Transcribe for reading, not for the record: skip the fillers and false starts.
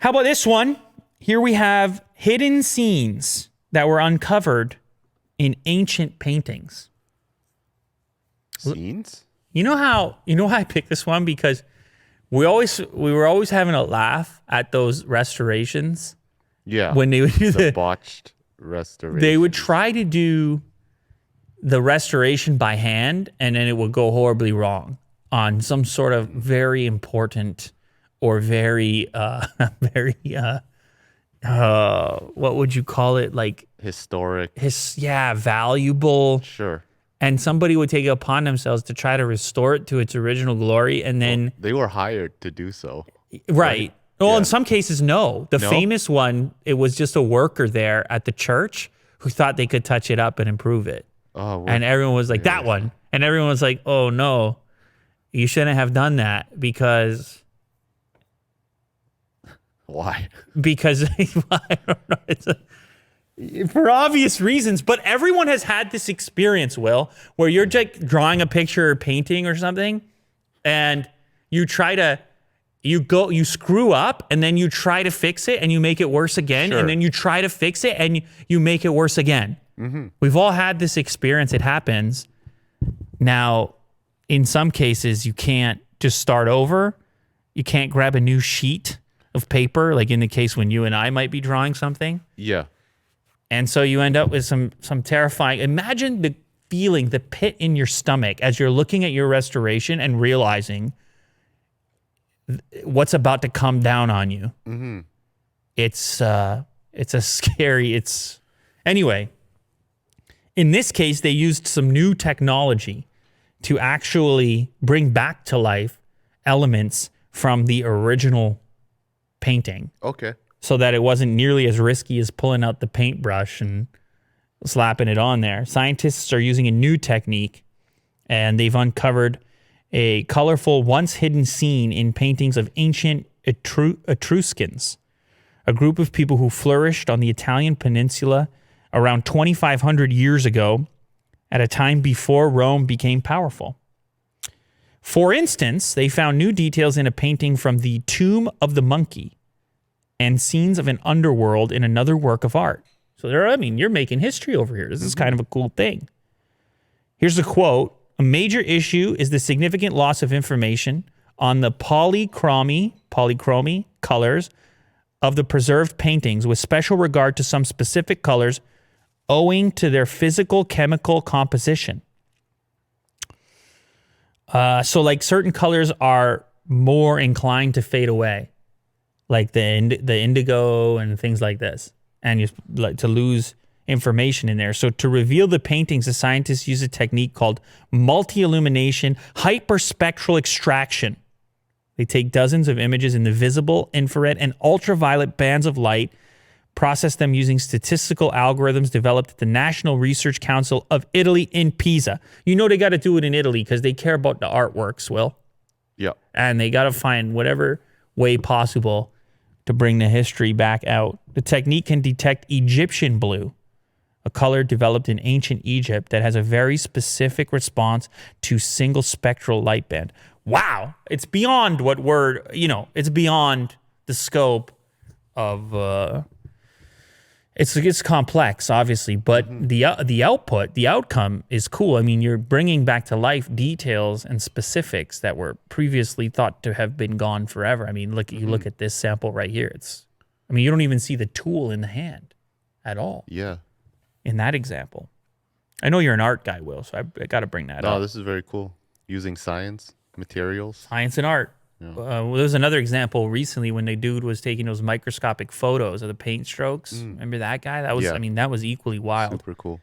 How about this one? Here we have hidden scenes that were uncovered in ancient paintings. Scenes? You know how I picked this one? Because we were always having a laugh at those restorations. Yeah. When they would do the botched restoration. They would try to do the restoration by hand, and then it would go horribly wrong on some sort of very important or very what would you call it? Like historic. Valuable. Sure. And somebody would take it upon themselves to try to restore it to its original glory, and then they were hired to do so. Right. Well, in some cases, no. The No? famous one, it was just a worker there at the church who thought they could touch it up and improve it. Oh, and everyone was like, that one. And everyone was like, oh, no, you shouldn't have done that because... Why? Because, I don't know, for obvious reasons, but everyone has had this experience, Will, where you're like drawing a picture or painting or something, and you screw up, and then you try to fix it, and you make it worse again, Sure. and then you try to fix it, and you make it worse again. Mm-hmm. We've all had this experience. It happens. Now, in some cases, you can't just start over. You can't grab a new sheet of paper, like in the case when you and I might be drawing something. Yeah. And so you end up with some terrifying... Imagine the feeling, the pit in your stomach as you're looking at your restoration and realizing what's about to come down on you. Mm-hmm. It's a scary... Anyway, in this case, they used some new technology to actually bring back to life elements from the original painting. Okay. So that it wasn't nearly as risky as pulling out the paintbrush and slapping it on there. Scientists are using a new technique, and they've uncovered a colorful, once hidden scene in paintings of ancient Etruscans, a group of people who flourished on the Italian peninsula around 2,500 years ago, at a time before Rome became powerful. For instance, they found new details in a painting from the Tomb of the Monkey and scenes of an underworld in another work of art. So you're making history over here. This is kind of a cool thing. Here's a quote. A major issue is the significant loss of information on the polychromy colors of the preserved paintings, with special regard to some specific colors owing to their physical chemical composition. So like certain colors are more inclined to fade away, like the indigo and things like this, and you like to lose information in there. So to reveal the paintings, the scientists use a technique called multi-illumination hyperspectral extraction. They take dozens of images in the visible, infrared, and ultraviolet bands of light, process them using statistical algorithms developed at the National Research Council of Italy in Pisa. You know they got to do it in Italy because they care about the artworks, Will. Yeah. And they got to find whatever way possible to bring the history back out. The technique can detect Egyptian blue, a color developed in ancient Egypt that has a very specific response to single spectral light band. Wow. It's beyond it's beyond the scope of... It's complex, obviously, but the outcome is cool. I mean, you're bringing back to life details and specifics that were previously thought to have been gone forever. I mean, you look at this sample right here. You don't even see the tool in the hand at all. Yeah. In that example. I know you're an art guy, Will, so I got to bring that up. No, this is very cool. Using science, materials. Science and art. Yeah. There was another example recently when the dude was taking those microscopic photos of the paint strokes. Remember that guy? That was, Yeah. that was equally wild. Super cool.